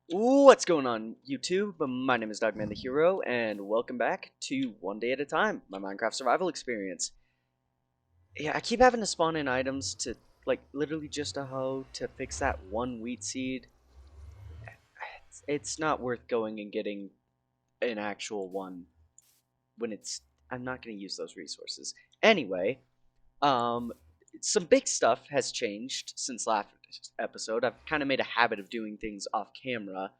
What's going on, YouTube? My name is Dogman the Hero, and welcome back to One Day at a Time, my Minecraft survival experience. Yeah, I keep having to spawn in items to, like, literally just a hoe to fix that one wheat seed. It's not worth going and getting an actual one when I'm not going to use those resources. Anyway, um, some big stuff has changed since last episode. I've kind of made a habit of doing things off camera.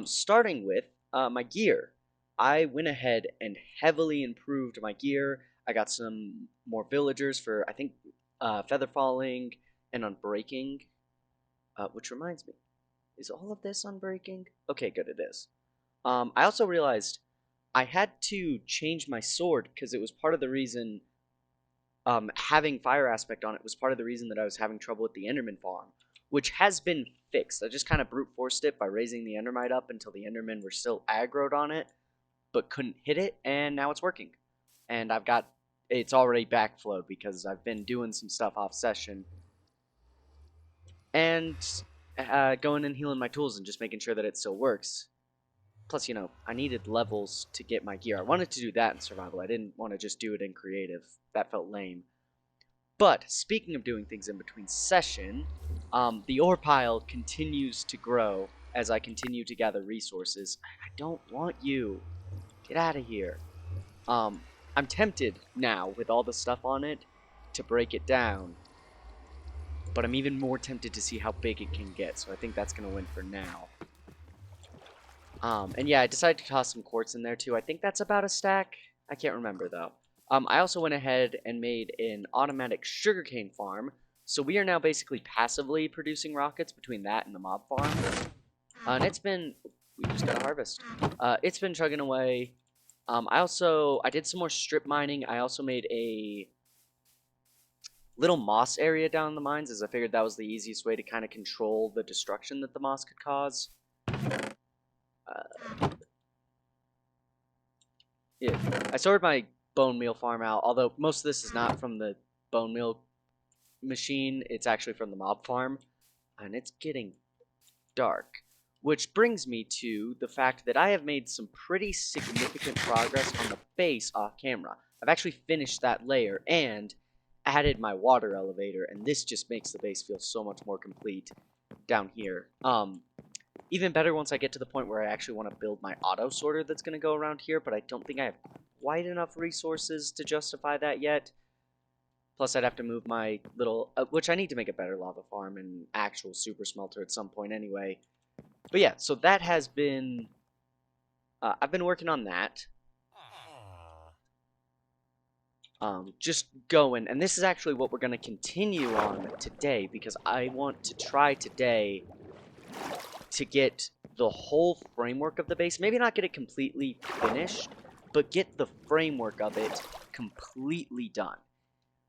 Starting with my gear. I went ahead and heavily improved my gear. I got some more villagers for, I think, feather falling and unbreaking. Which reminds me, is all of this unbreaking? Okay, good, it is. I also realized I had to change my sword because it was part of the reason having fire aspect on it was part of the reason that I was having trouble with the Enderman farm, which has been fixed. I just kind of brute forced it by raising the Endermite up until the Endermen were still aggroed on it, but couldn't hit it, and now it's working. And it's already backflowed because I've been doing some stuff off session, and going and healing my tools and just making sure that it still works. Plus, I needed levels to get my gear. I wanted to do that in survival. I didn't want to just do it in creative. That felt lame. But speaking of doing things in between session, the ore pile continues to grow as I continue to gather resources. I don't want you. Get out of here. I'm tempted now, with all the stuff on it, to break it down. But I'm even more tempted to see how big it can get, so I think that's going to win for now. And yeah, I decided to toss some quartz in there too. I think that's about a stack. I can't remember though. I also went ahead and made an automatic sugarcane farm. So we are now basically passively producing rockets between that and the mob farm. And we just got a harvest. It's been chugging away. I did some more strip mining. I also made a little moss area down in the mines, as I figured that was the easiest way to kind of control the destruction that the moss could cause. Yeah, I sorted my bone meal farm out, although most of this is not from the bone meal machine, it's actually from the mob farm, and it's getting dark. Which brings me to the fact that I have made some pretty significant progress on the base off camera. I've actually finished that layer and added my water elevator, and this just makes the base feel so much more complete down here. Even better once I get to the point where I actually want to build my auto sorter that's going to go around here, but I don't think I have quite enough resources to justify that yet. Plus, I'd have to move my little, which I need to make a better lava farm and actual super smelter at some point anyway. But yeah, so that has been, I've been working on that. Just going, and this is actually what we're going to continue on today, because I want to try today to get the whole framework of the base, maybe not get it completely finished, but get the framework of it completely done.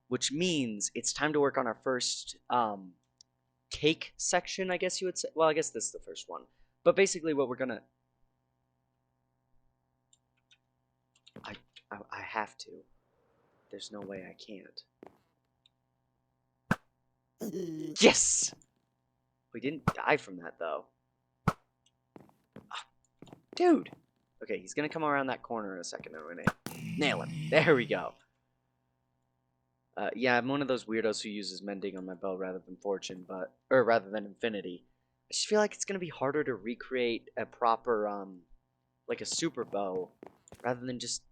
Which means it's time to work on our first cake section, I guess you would say. Well, I guess this is the first one. But basically what we're gonna... I have to. There's no way I can't. Yes! We didn't die from that, though. Dude! Okay, he's gonna come around that corner in a second. I'm gonna nail him. There we go. Yeah, I'm one of those weirdos who uses mending on my bow rather than fortune, or rather than infinity. I just feel like it's gonna be harder to recreate a proper, like a super bow, rather than just,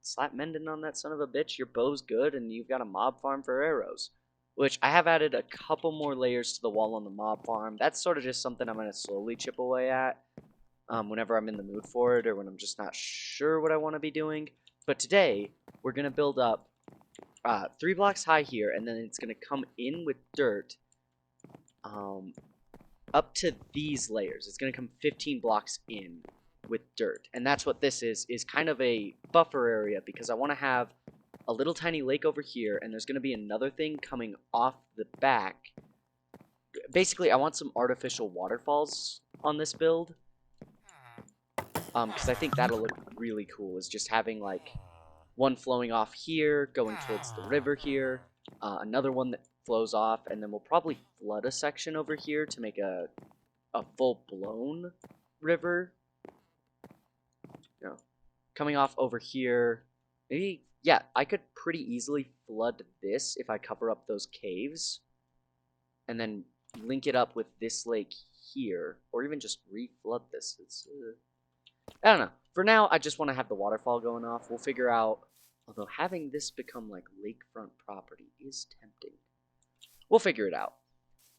slap mending on that son of a bitch. Your bow's good, and you've got a mob farm for arrows. Which, I have added a couple more layers to the wall on the mob farm. That's sort of just something I'm gonna slowly chip away at, whenever I'm in the mood for it, or when I'm just not sure what I want to be doing. But today, we're gonna build up 3 blocks high here, and then it's going to come in with dirt up to these layers. It's going to come 15 blocks in with dirt, and that's what this is kind of a buffer area, because I want to have a little tiny lake over here, and there's going to be another thing coming off the back. Basically, I want some artificial waterfalls on this build, because I think that'll look really cool, is just having, like, one flowing off here, going towards the river here, another one that flows off, and then we'll probably flood a section over here to make a full-blown river. You know, coming off over here. Maybe, yeah, I could pretty easily flood this if I cover up those caves. And then link it up with this lake here. Or even just re-flood this. It's, I don't know. For now, I just want to have the waterfall going off. We'll figure out... Although having this become like lakefront property is tempting. We'll figure it out.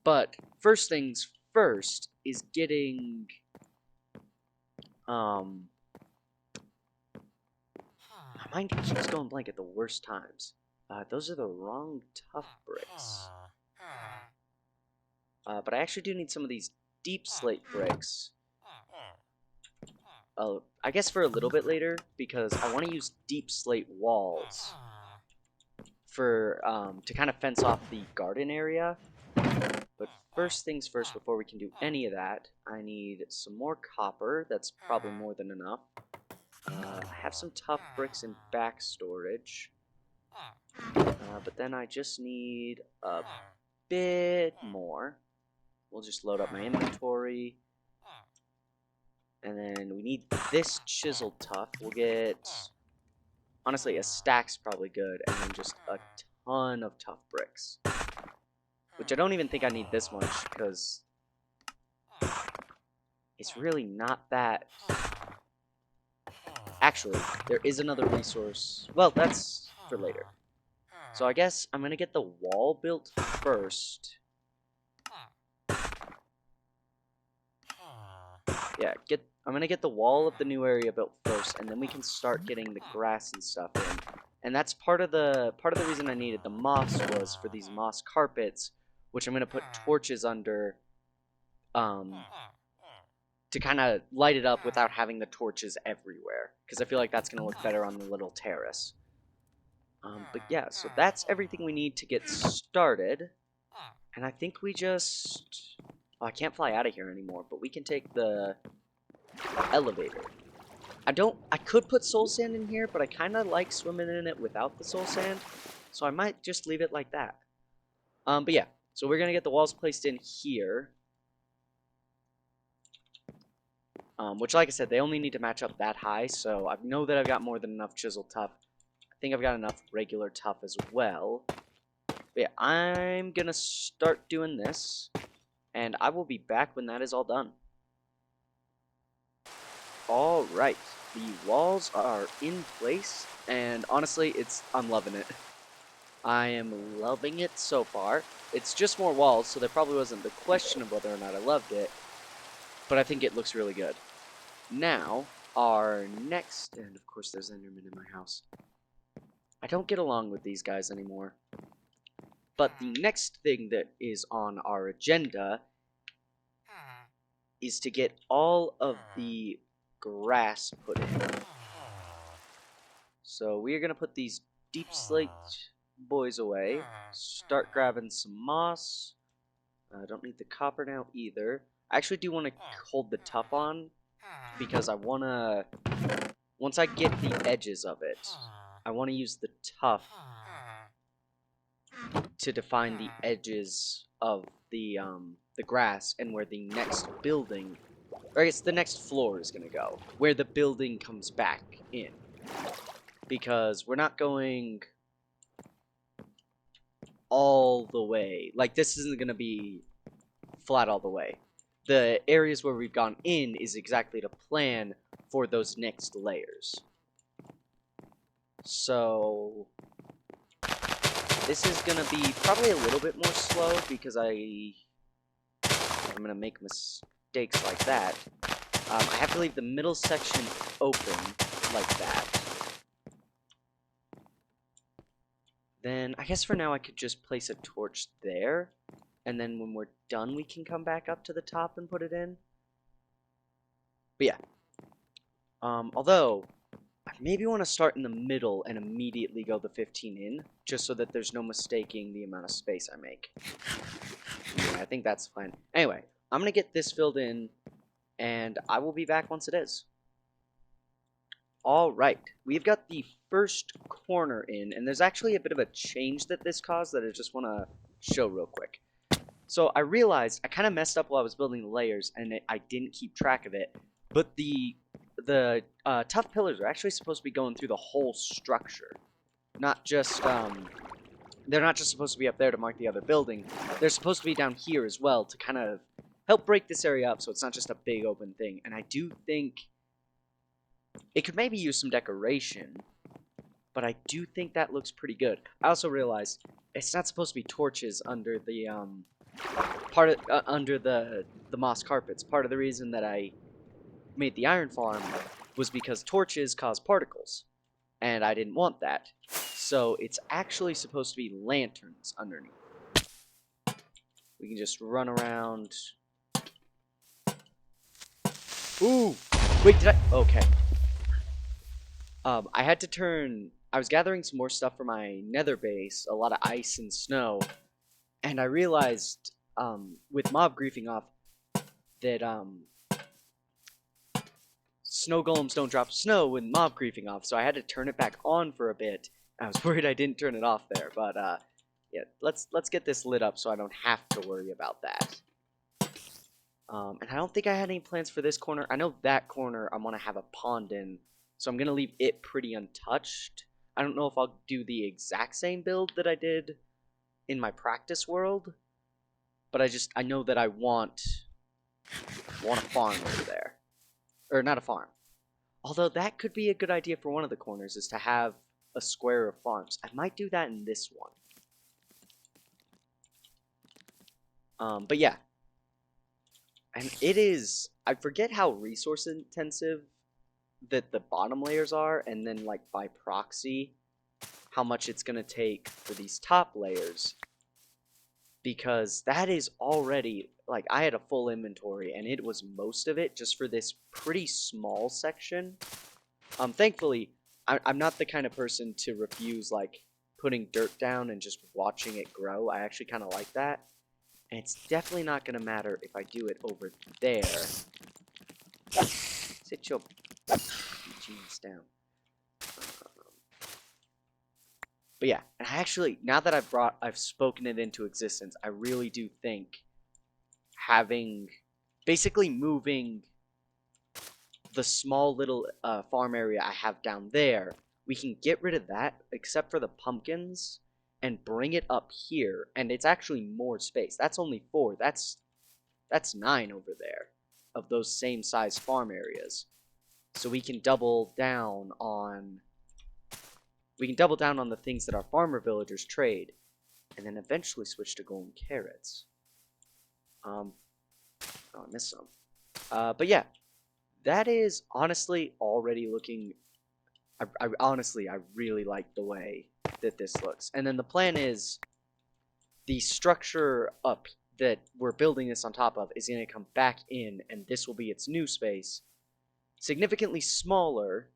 But first things first is getting... My mind keeps going blank at the worst times. Those are the wrong tough bricks. But I actually do need some of these deep slate bricks. I guess for a little bit later, because I want to use deep slate walls for to kind of fence off the garden area. But first things first, before we can do any of that, I need some more copper. That's probably more than enough. I have some tough bricks in back storage. But then I just need a bit more. We'll just load up my inventory. And then we need this chiseled tough. We'll get, honestly, a stack's probably good. And then just a ton of tough bricks. Which I don't even think I need this much, because it's really not that... Actually, there is another resource. Well, that's for later. So I guess I'm going to get the wall built first. Yeah, I'm going to get the wall of the new area built first, and then we can start getting the grass and stuff in. And that's part of the reason I needed the moss was for these moss carpets, which I'm going to put torches under to kind of light it up without having the torches everywhere, because I feel like that's going to look better on the little terrace. But yeah, so that's everything we need to get started. And I think we just... Oh, I can't fly out of here anymore, but we can take the elevator. I could put soul sand in here, but I kind of like swimming in it without the soul sand, so I might just leave it like that. But yeah, so we're going to get the walls placed in here. Which, like I said, they only need to match up that high, so I know that I've got more than enough chisel tough. I think I've got enough regular tough as well. But yeah, I'm going to start doing this, and I will be back when that is all done. Alright, the walls are in place, and honestly, I'm loving it. I am loving it so far. It's just more walls, so there probably wasn't the question of whether or not I loved it, but I think it looks really good. Now, our next, and of course there's Enderman in my house. I don't get along with these guys anymore. But the next thing that is on our agenda is to get all of the grass put in. So we're going to put these deep slate boys away. Start grabbing some moss. I don't need the copper now either. I actually do want to hold the tough on, because I want to, once I get the edges of it, I want to use the tough to define the edges of the grass and where the next building, or I guess the next floor is going to go, where the building comes back in. Because we're not going all the way. Like, this isn't going to be flat all the way. The areas where we've gone in is exactly to plan for those next layers. So this is going to be probably a little bit more slow, because I'm going to make mistakes like that. I have to leave the middle section open like that. Then I guess for now I could just place a torch there. And then when we're done, we can come back up to the top and put it in. But yeah. Although, I maybe want to start in the middle and immediately go the 15 in, just so that there's no mistaking the amount of space I make. Yeah, I think that's fine. Anyway, I'm going to get this filled in, and I will be back once it is. Alright, we've got the first corner in, and there's actually a bit of a change that this caused that I just want to show real quick. So I realized I kind of messed up while I was building the layers, and I didn't keep track of it. But the tough pillars are actually supposed to be going through the whole structure, not just they're not just supposed to be up there to mark the other building. They're supposed to be down here as well to kind of help break this area up so it's not just a big open thing. And I do think it could maybe use some decoration, but I do think that looks pretty good. I also realized it's not supposed to be torches under the under the moss carpets. Part of the reason that I made the iron farm was because torches cause particles, and I didn't want that. So it's actually supposed to be lanterns underneath. We can just run around. Ooh! Wait, did I? Okay. I had to turn... I was gathering some more stuff for my nether base, a lot of ice and snow, and I realized, with mob griefing off, that, snow golems don't drop snow with mob griefing off, so I had to turn it back on for a bit. I was worried I didn't turn it off there, but, yeah, let's get this lit up so I don't have to worry about that. And I don't think I had any plans for this corner. I know that corner I want to have a pond in, so I'm going to leave it pretty untouched. I don't know if I'll do the exact same build that I did in my practice world, but I know that I want a farm over there. Or not a farm. Although that could be a good idea for one of the corners, is to have a square of farms. I might do that in this one. But yeah. And it is, I forget how resource intensive that the bottom layers are, and then like by proxy, how much it's going to take for these top layers. Because that is already, like, I had a full inventory, and it was most of it just for this pretty small section. Thankfully, I'm not the kind of person to refuse, like, putting dirt down and just watching it grow. I actually kind of like that. And it's definitely not going to matter if I do it over there. Sit your jeans down. But yeah, and I actually, now that I've spoken it into existence, I really do think basically moving the small little farm area I have down there, we can get rid of that, except for the pumpkins, and bring it up here, and it's actually more space. That's only 4. That's 9 over there of those same size farm areas. So we can double down on the things that our farmer villagers trade, and then eventually switch to golden carrots. Oh, I missed some. But yeah, that is honestly already looking. I really like the way that this looks. And then the plan is the structure up that we're building this on top of is going to come back in, and this will be its new space, significantly smaller,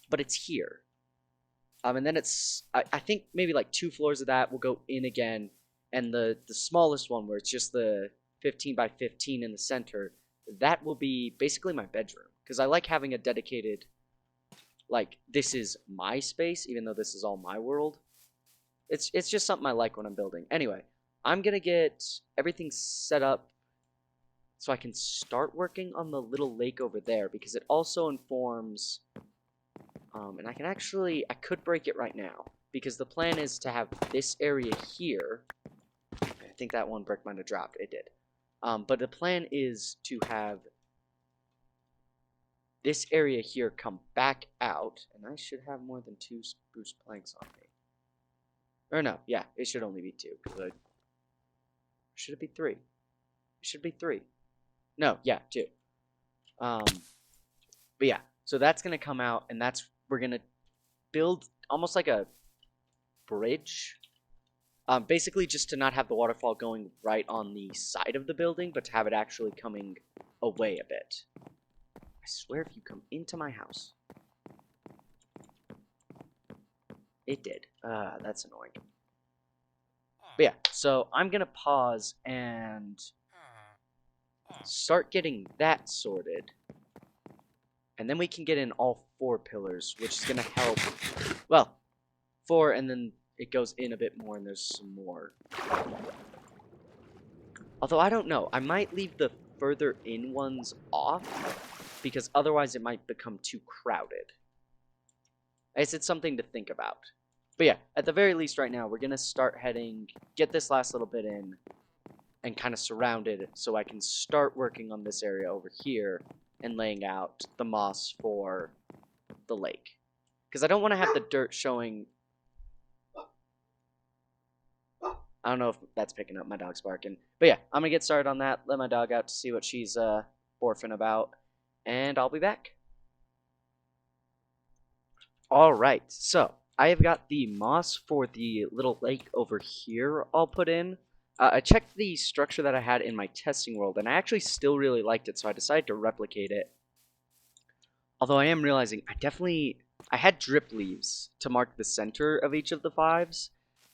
but it's here. And then it's, I think maybe like 2 floors of that will go in again, and the smallest one, where it's just the 15 by 15 in the center, that will be basically my bedroom, because I like having a dedicated, like, this is my space, even though this is all my world. It's just something I like when I'm building. Anyway, I'm gonna get everything set up so I can start working on the little lake over there, because it also informs, and I could break it right now, because the plan is to have this area here. I think that one brick might have dropped. It did. But the plan is to have this area here come back out, and I should have more than 2 spruce planks on me. Or no, yeah, it should only be 2. Should it be 3? It should be 3. No, yeah, 2. But yeah, so that's gonna come out, and we're gonna build almost like a bridge. Basically just to not have the waterfall going right on the side of the building, but to have it actually coming away a bit. I swear if you come into my house. It did. That's annoying. But yeah, so I'm gonna pause and start getting that sorted. And then we can get in all 4 pillars, which is gonna help. Well, 4, and then it goes in a bit more and there's some more. Although I don't know, I might leave the further in ones off because otherwise it might become too crowded. I guess it's something to think about. But yeah, at the very least right now, we're going to start heading, get this last little bit in, and kind of surround it so I can start working on this area over here and laying out the moss for the lake. Because I don't want to have the dirt showing... I don't know if that's picking up, my dog's barking. But yeah, I'm going to get started on that, let my dog out to see what she's orphan about, and I'll be back. Alright, so I have got the moss for the little lake over here all put in. I checked the structure that I had in my testing world, and I actually still really liked it, so I decided to replicate it. Although I am realizing I had drip leaves to mark the center of each of the 5s,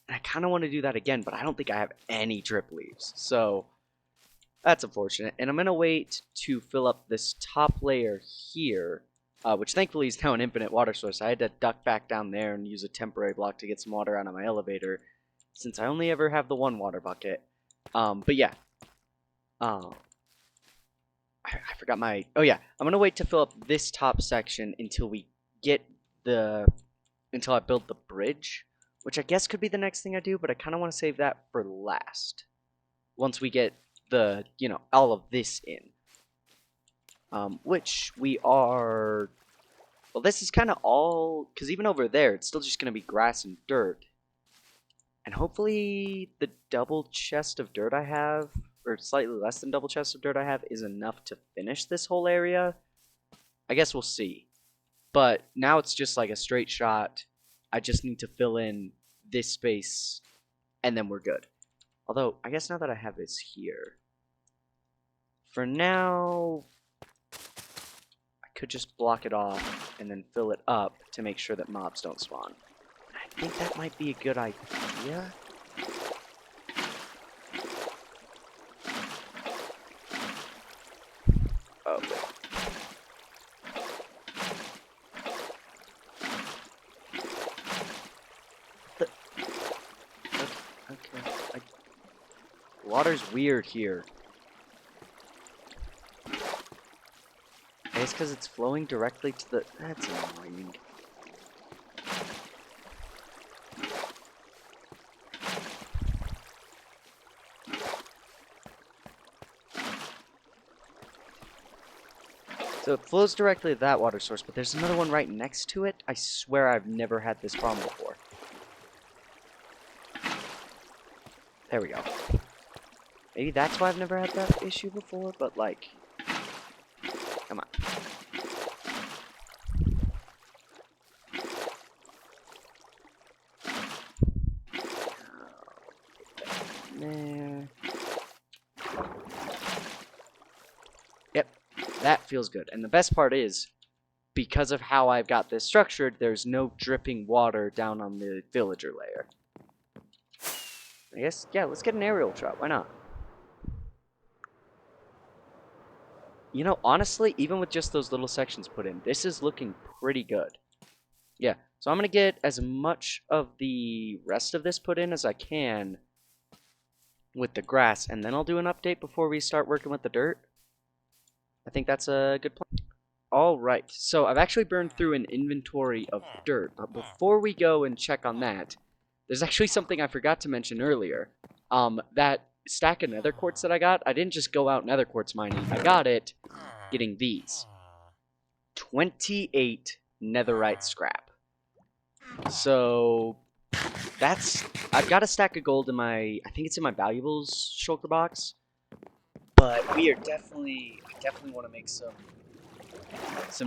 and I kind of want to do that again, but I don't think I have any drip leaves, so that's unfortunate. And I'm going to wait to fill up this top layer here, which thankfully is now an infinite water source. I had to duck back down there and use a temporary block to get some water out of my elevator, since I only ever have the 1 water bucket. But yeah. I forgot my... Oh yeah, I'm going to wait to fill up this top section until we get until I build the bridge, which I guess could be the next thing I do, but I kind of want to save that for last. Once we get the, all of this in. Which we are... Well, this is kind of all... Because even over there, it's still just going to be grass and dirt. And hopefully the double chest of dirt I have, or slightly less than double chest of dirt I have, is enough to finish this whole area. I guess we'll see. But now it's just like a straight shot. I just need to fill in this space, and then we're good. Although, I guess now that I have this here, for now, I could just block it off and then fill it up to make sure that mobs don't spawn. I think that might be a good idea. Oh. Okay. Water's weird here. I guess because it's flowing directly to the... That's annoying. So it flows directly to that water source, but there's another one right next to it. I swear I've never had this problem before. There we go. Maybe that's why I've never had that issue before, but like... Come on. There. Yep, that feels good. And the best part is, because of how I've got this structured, there's no dripping water down on the villager layer. I guess, yeah, let's get an aerial shot. Why not? You know, honestly, even with just those little sections put in, this is looking pretty good. Yeah, so I'm going to get as much of the rest of this put in as I can with the grass, and then I'll do an update before we start working with the dirt. I think that's a good plan. Alright, so I've actually burned through an inventory of dirt, but before we go and check on that, there's actually something I forgot to mention earlier. That stack of nether quartz that I got, I didn't just go out nether quartz mining. I got it getting these. 28 netherite scrap. So, I've got a stack of gold in I think it's in my valuables shulker box. But I definitely want to make some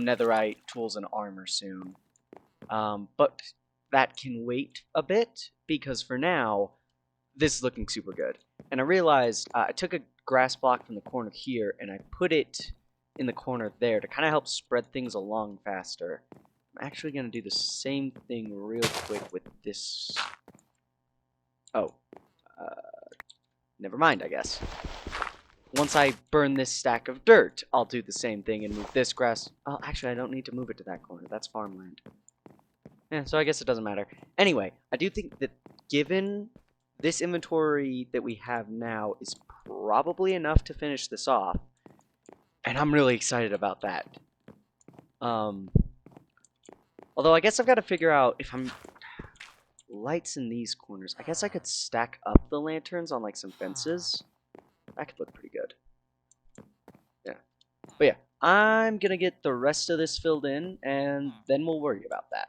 netherite tools and armor soon. But that can wait a bit, because for now, this is looking super good. And I realized I took a grass block from the corner here, and I put it in the corner there to kind of help spread things along faster. I'm actually going to do the same thing real quick with this. Oh. Never mind, I guess. Once I burn this stack of dirt, I'll do the same thing and move this grass. Oh, actually, I don't need to move it to that corner. That's farmland. Yeah, so I guess it doesn't matter. Anyway, I do think that given this inventory that we have now is probably enough to finish this off. And I'm really excited about that. Although I guess I've got to figure out if I'm... Lights in these corners. I guess I could stack up the lanterns on like some fences. That could look pretty good. Yeah. But yeah, I'm gonna get the rest of this filled in, and then we'll worry about that.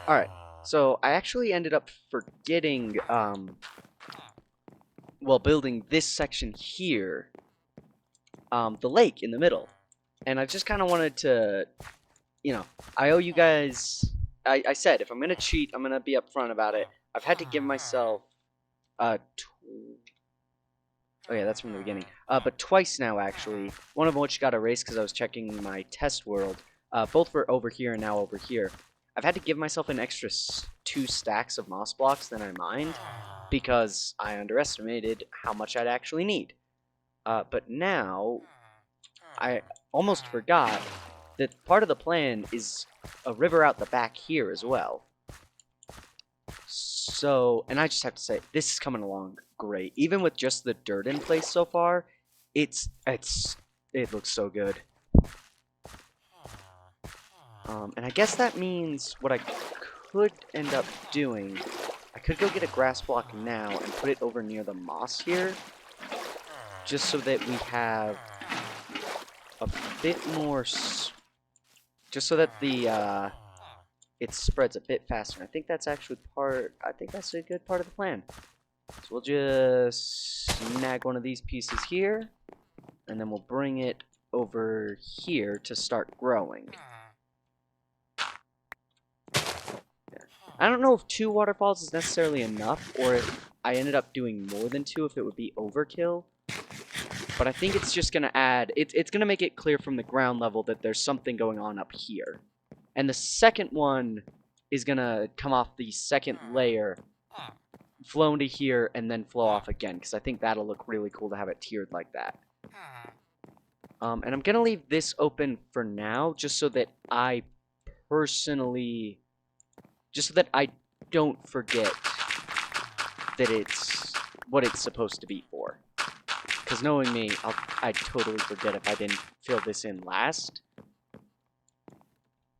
Alright, so I actually ended up forgetting, well, building this section here, the lake in the middle. And I just kind of wanted to, you know, I owe you guys, I said, if I'm going to cheat, I'm going to be upfront about it. I've had to give myself, oh yeah, that's from the beginning, but twice now, actually, one of which got erased because I was checking my test world. Both were over here and now over here. I've had to give myself an extra 2 stacks of moss blocks than I mined, because I underestimated how much I'd actually need. But now, I almost forgot that part of the plan is a river out the back here as well. So, and I just have to say, this is coming along great. Even with just the dirt in place so far, it looks so good. And I guess that means what I could end up doing, I could go get a grass block now and put it over near the moss here, just so that we have a bit more, just so that the, it spreads a bit faster. I think that's actually I think that's a good part of the plan. So we'll just snag one of these pieces here, and then we'll bring it over here to start growing. I don't know if 2 waterfalls is necessarily enough, or if I ended up doing more than 2, if it would be overkill. But I think it's just going to add, it's going to make it clear from the ground level that there's something going on up here. And the second one is going to come off the second layer, flow into here, and then flow off again, because I think that'll look really cool to have it tiered like that. And I'm going to leave this open for now, just so that I personally... just so that I don't forget that it's what it's supposed to be for. Because knowing me, I'd totally forget if I didn't fill this in last.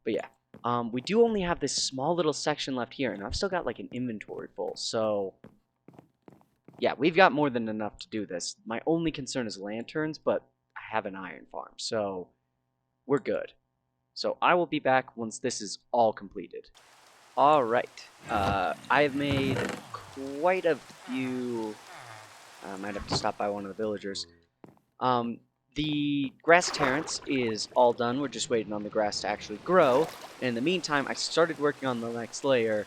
But yeah, we do only have this small little section left here, and I've still got like an inventory full, so... yeah, we've got more than enough to do this. My only concern is lanterns, but I have an iron farm, so we're good. So I will be back once this is all completed. Alright, I have made quite a few... I might have to stop by one of the villagers. The grass terrace is all done. We're just waiting on the grass to actually grow. And in the meantime, I started working on the next layer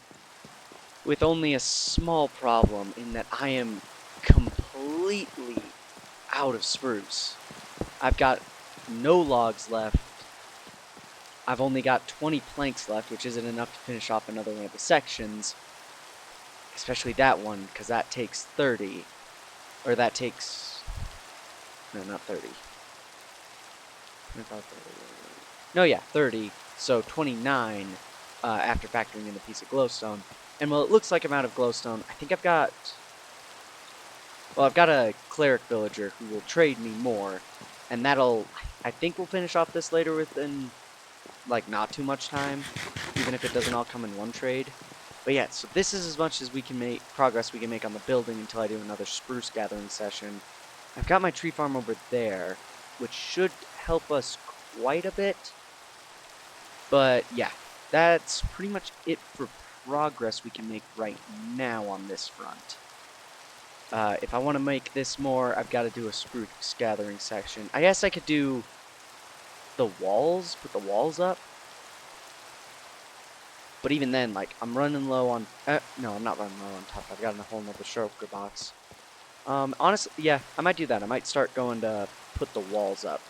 with only a small problem in that I am completely out of spruce. I've got no logs left. I've only got 20 planks left, which isn't enough to finish off another one of the sections. Especially that one, because that takes 30. Or that takes... no, not 30. No, yeah, 30. So 29 after factoring in a piece of glowstone. And well, it looks like I'm out of glowstone. I think I've got... well, I've got a cleric villager who will trade me more. And that'll... I think we'll finish off this later within... like, not too much time, even if it doesn't all come in one trade. But yeah, so this is as much as we can make, progress we can make on the building until I do another spruce gathering session. I've got my tree farm over there, which should help us quite a bit. But yeah, that's pretty much it for progress we can make right now on this front. If I want to make this more, I've got to do a spruce gathering section. I guess I could do the walls, put the walls up. But even then, like, I'm running low on... no, I'm not running low on top. I've got a whole nother shulker box. Honestly, yeah, I might do that. I might start going to put the walls up.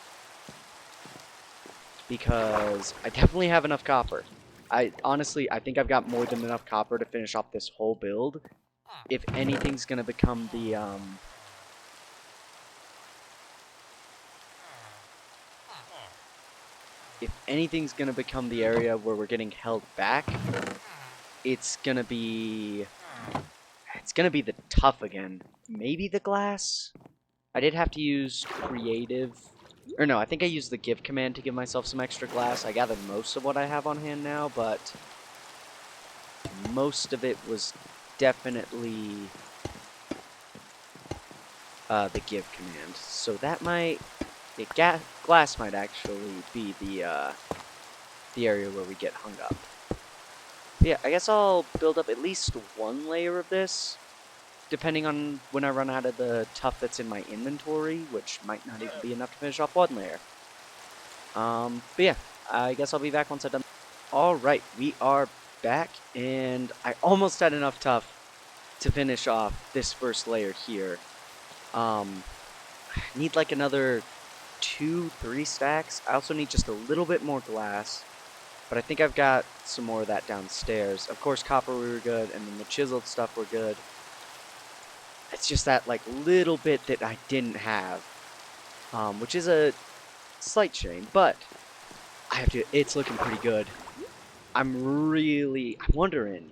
Because I definitely have enough copper. Honestly, I think I've got more than enough copper to finish off this whole build. If anything's going to become the, if anything's going to become the area where we're getting held back, it's gonna be the tough again. Maybe the glass? I did have to use creative, or no, I think I used the give command to give myself some extra glass. I gathered most of what I have on hand now, but most of it was definitely the give command. So that might, glass might actually be the area where we get hung up. But yeah, I guess I'll build up at least one layer of this, depending on when I run out of the tuff that's in my inventory, which might not even be enough to finish off one layer. But yeah, I guess I'll be back once I'm done. Alright, we are back, and I almost had enough tuff to finish off this first layer here. Need like another 2-3 stacks. I also need just a little bit more glass, but I think I've got some more of that downstairs. Of course, copper we were good, and then the chiseled stuff we're good. It's just that like little bit that I didn't have, which is a slight shame, but I have to, it's looking pretty good. I'm wondering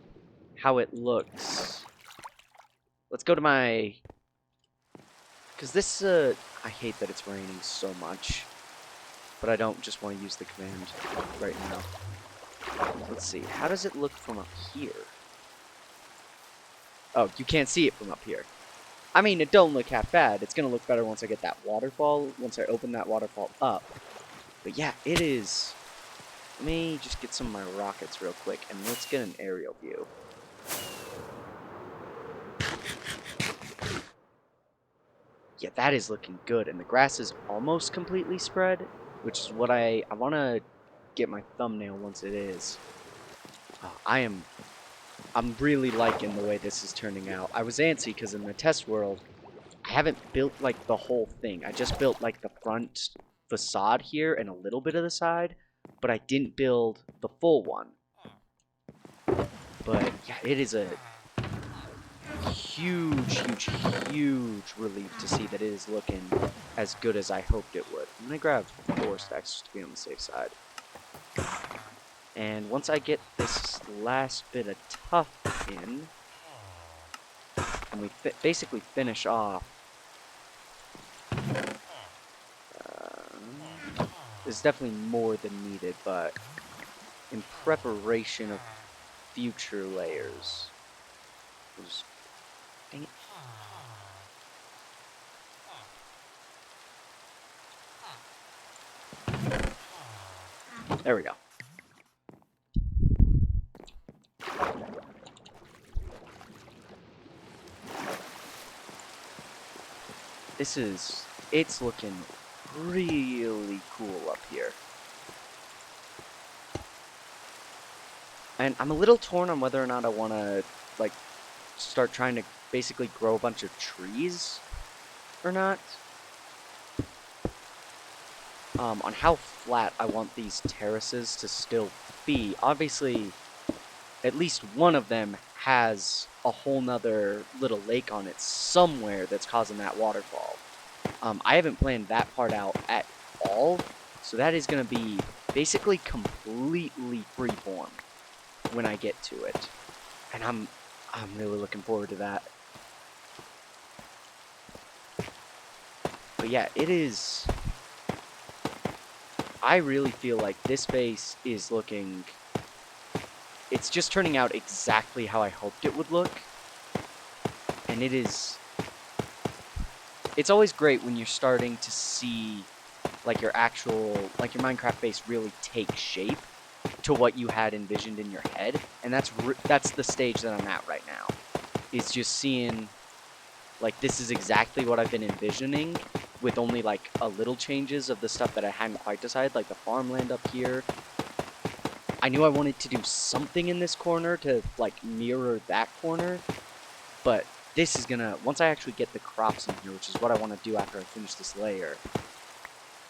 how it looks. Let's go to my, because this, I hate that it's raining so much, but I don't just want to use the command right now. Let's see, how does it look from up here? Oh, you can't see it from up here. I mean, it don't look half bad. It's going to look better once I get that waterfall, once I open that waterfall up. But yeah, it is. Let me just get some of my rockets real quick, and let's get an aerial view. Yeah, that is looking good, and the grass is almost completely spread, which is what I want to get my thumbnail once it is. I'm really liking the way this is turning out. I was antsy because in the test world, I haven't built like the whole thing. I just built like the front facade here and a little bit of the side, but I didn't build the full one. But yeah, it is a huge, huge, huge relief to see that it is looking as good as I hoped it would. I'm gonna grab 4 stacks just to be on the safe side. And once I get this last bit of tuff in, and we basically finish off, there's definitely more than needed, but in preparation of future layers. Dang it. There we go. It's looking really cool up here. And I'm a little torn on whether or not I want to, like, start trying to basically grow a bunch of trees or not. On how flat I want these terraces to still be. Obviously, at least one of them has a whole nother little lake on it somewhere that's causing that waterfall. I haven't planned that part out at all, so that is going to be basically completely freeform when I get to it, and I'm really looking forward to that. But yeah, it is. I really feel like this base is looking. It's just turning out exactly how I hoped it would look, and it is. It's always great when you're starting to see like your Minecraft base really take shape to what you had envisioned in your head, and that's the stage that I'm at right now. Is just seeing like this is exactly what I've been envisioning, with only like a little changes of the stuff that I hadn't quite decided, like the farmland up here. I knew I wanted to do something in this corner to like mirror that corner, but this is gonna, once I actually get the crops in here, which is what I want to do after I finish this layer,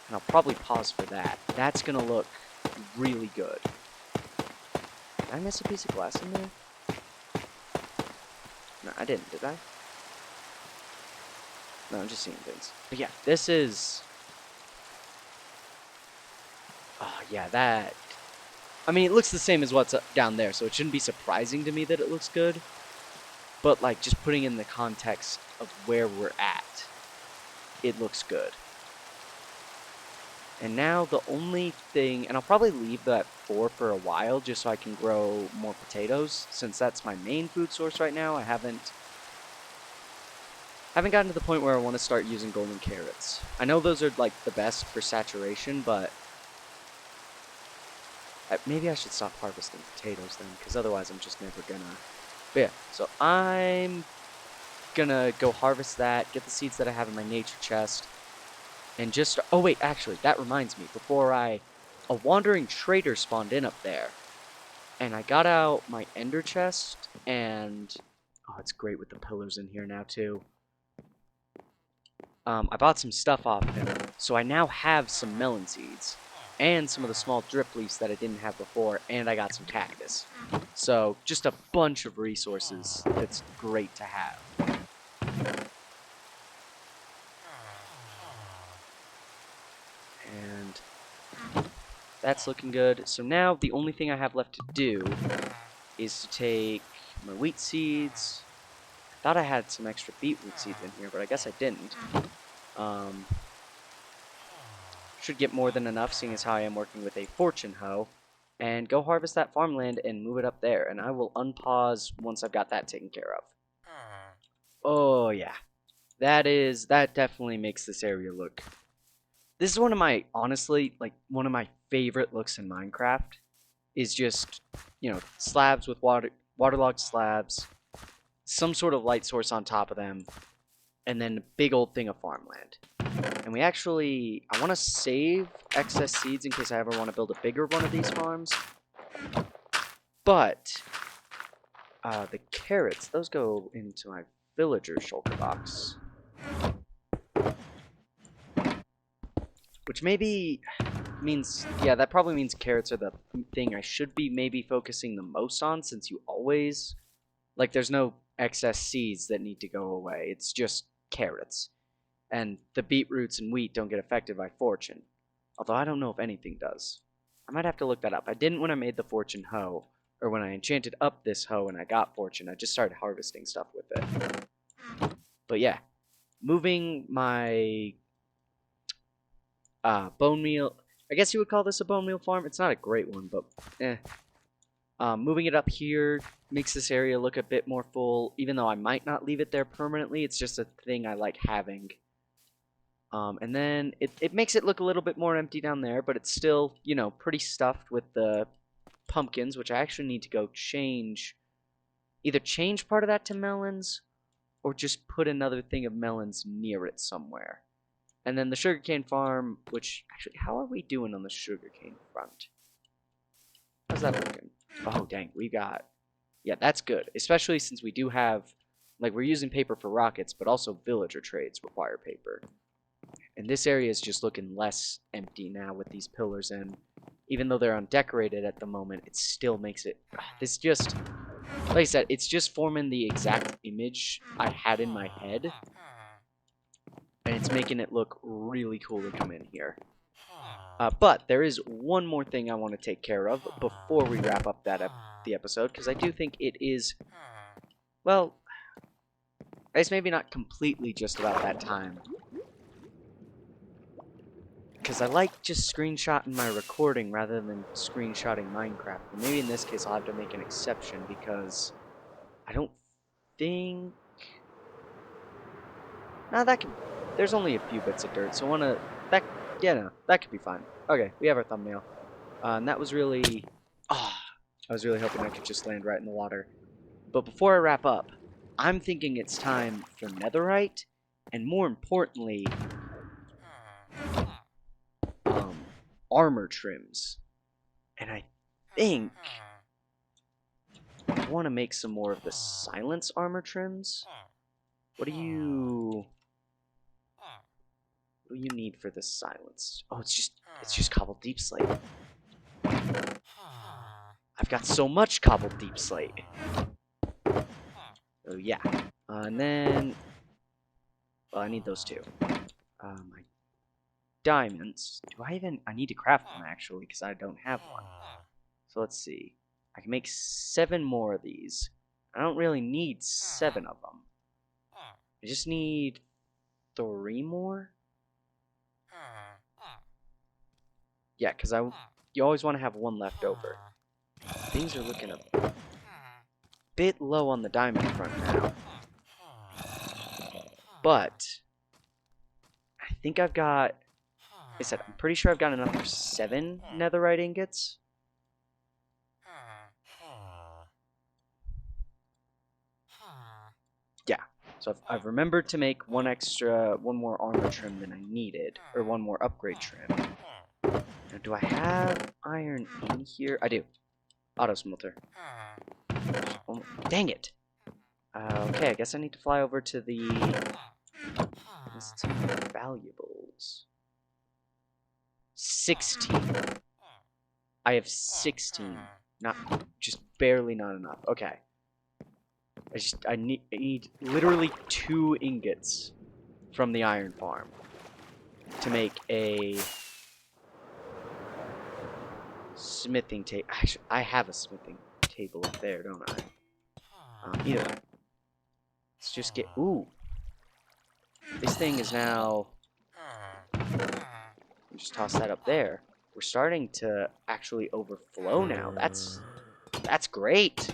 and I'll probably pause for that, that's gonna look really good. Did I miss a piece of glass in there? No, I didn't, did I? No, I'm just seeing things. But yeah, this is... Oh, yeah, that... I mean, it looks the same as what's down there, so it shouldn't be surprising to me that it looks good. But, like, just putting in the context of where we're at, it looks good. And now the only thing, and I'll probably leave that 4 for a while just so I can grow more potatoes, since that's my main food source right now. I haven't gotten to the point where I want to start using golden carrots. I know those are like the best for saturation, but maybe I should stop harvesting potatoes then, because otherwise I'm just never gonna. But yeah, so I'm gonna go harvest that, get the seeds that I have in my nature chest, and just. Oh wait, actually, that reminds me. A wandering trader spawned in up there, and I got out my ender chest, and oh, it's great with the pillars in here now too. I bought some stuff off him, so I now have some melon seeds, and some of the small drip leaves that I didn't have before, and I got some cactus. So, just a bunch of resources that's great to have. And that's looking good. So now, the only thing I have left to do is to take my wheat seeds. I thought I had some extra beetroot seeds in here, but I guess I didn't. Should get more than enough, seeing as how I am working with a fortune hoe, and go harvest that farmland and move it up there, and I will unpause once I've got that taken care of. Oh yeah, that definitely makes this area look. This is one of my, honestly, like one of my favorite looks in Minecraft, is just, slabs with waterlogged slabs, some sort of light source on top of them, and then a big old thing of farmland. And I want to save excess seeds in case I ever want to build a bigger one of these farms. But, the carrots, those go into my villager shulker box. Which maybe means, yeah, that probably means carrots are the thing I should be maybe focusing the most on, since you always, like, there's no excess seeds that need to go away. It's just carrots. And the beetroots and wheat don't get affected by fortune. Although I don't know if anything does. I might have to look that up. I didn't when I made the fortune hoe, or when I enchanted up this hoe and I got fortune. I just started harvesting stuff with it. But yeah, moving my bone meal. I guess you would call this a bone meal farm. It's not a great one, but eh. Moving it up here makes this area look a bit more full, even though I might not leave it there permanently. It's just a thing I like having. And then it makes it look a little bit more empty down there, but it's still, pretty stuffed with the pumpkins, which I actually need to go change. Either change part of that to melons, or just put another thing of melons near it somewhere. And then the sugarcane farm, which, actually, how are we doing on the sugarcane front? How's that looking? Oh, dang, we got... Yeah, that's good, especially since we do have... Like, we're using paper for rockets, but also villager trades require paper. And this area is just looking less empty now with these pillars in. Even though they're undecorated at the moment, it still makes it... This just... Like I said, it's just forming the exact image I had in my head. And it's making it look really cool to come in here. But there is one more thing I want to take care of before we wrap up the episode, because I do think it is... Well, it's maybe not completely just about that time. Because I like just screenshotting my recording rather than screenshotting Minecraft. But maybe in this case I'll have to make an exception because I don't think... Nah, there's only a few bits of dirt, so that could be fine. Okay, we have our thumbnail. And that was really... I was really hoping I could just land right in the water. But before I wrap up, I'm thinking it's time for netherite, and more importantly... armor trims. And I think I want to make some more of the silence armor trims. What do you need for the silence? Oh, it's just cobbled deep slate. I've got so much cobbled deep slate. Oh yeah. And then I need those two. My diamonds. I need to craft one actually, because I don't have one. So let's see. I can make 7 more of these. I don't really need 7 of them. I just need 3 more? Yeah, because you always want to have 1 left over. Things are looking a bit low on the diamond front now. But I think I've got, like I said, I'm pretty sure I've got enough for 7 netherite ingots. Yeah, so I've remembered to make 1 more armor trim than I needed, or 1 more upgrade trim. Now, do I have iron in here? I do. Auto smelter. Oh, dang it! Okay, I guess I need to fly over to the valuables. 16. I have 16. Not just barely not enough. Okay. I need literally 2 ingots from the iron farm to make a smithing table. Actually, I have a smithing table up there, don't I? Either way. Let's just get. Ooh. This thing is now. Just toss that up there. We're starting to actually overflow now. That's great.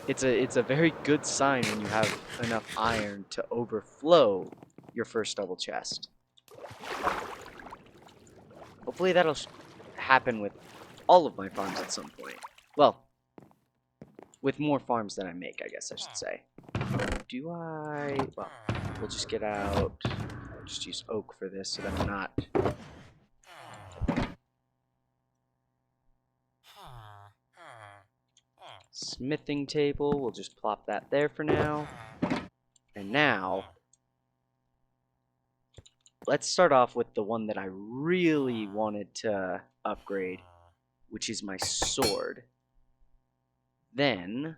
It's a very good sign when you have enough iron to overflow your first double chest. Hopefully that'll happen with all of my farms at some point. Well, with more farms than I make, I guess I should say. Do I... Well, we'll just get out... I'll just use oak for this so that I'm not... Smithing table, we'll just plop that there for now. And now... Let's start off with the one that I really wanted to upgrade, which is my sword. Then,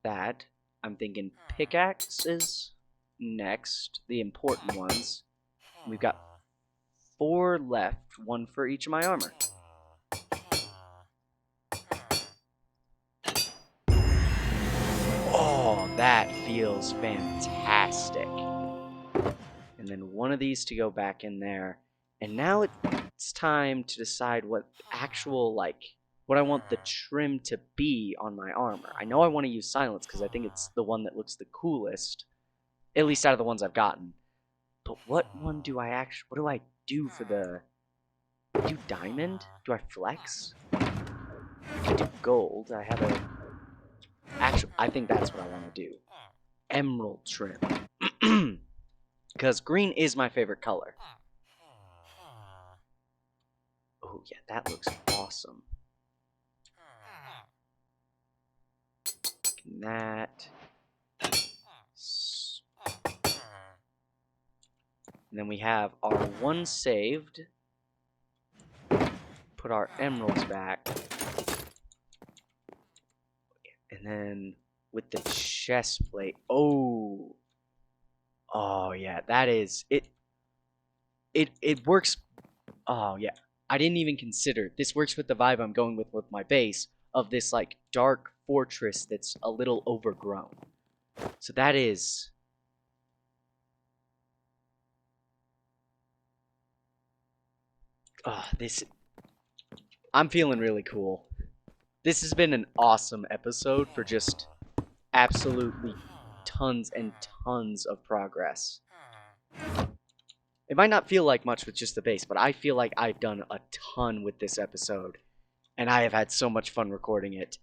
that, I'm thinking pickaxes next, the important ones. We've got 4 left, 1 for each of my armor. Oh, that feels fantastic. And then 1 of these to go back in there. And now it's time to decide what actual, what I want the trim to be on my armor. I know I want to use silence because I think it's the one that looks the coolest, at least out of the ones I've gotten. But what one do I actually, what do I do for the, do diamond? Do I flex? I do gold. I have a, actually, I think that's what I want to do. Emerald trim. Because green is my favorite color. Oh yeah, that looks awesome. That. And then we have our 1 saved. Put our emeralds back. And then with the chest plate. Oh. Oh yeah, that is it. It works. Oh yeah, I didn't even consider this works with the vibe I'm going with my base of this dark fortress that's a little overgrown. So that is. I'm feeling really cool. This has been an awesome episode for just absolutely tons and tons of progress. It might not feel like much with just the base, but I feel like I've done a ton with this episode, and I have had so much fun recording it.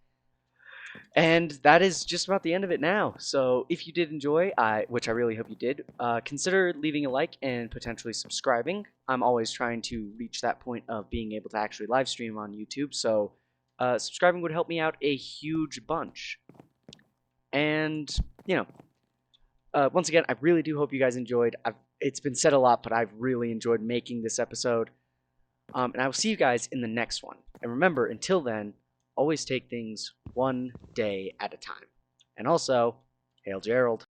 And that is just about the end of it now. So if you did enjoy, which I really hope you did, consider leaving a like and potentially subscribing. I'm always trying to reach that point of being able to actually live stream on YouTube, so subscribing would help me out a huge bunch. And, once again, I really do hope you guys enjoyed. It's been said a lot, but I've really enjoyed making this episode. And I will see you guys in the next one. And remember, until then, always take things one day at a time. And also, hail Gerald.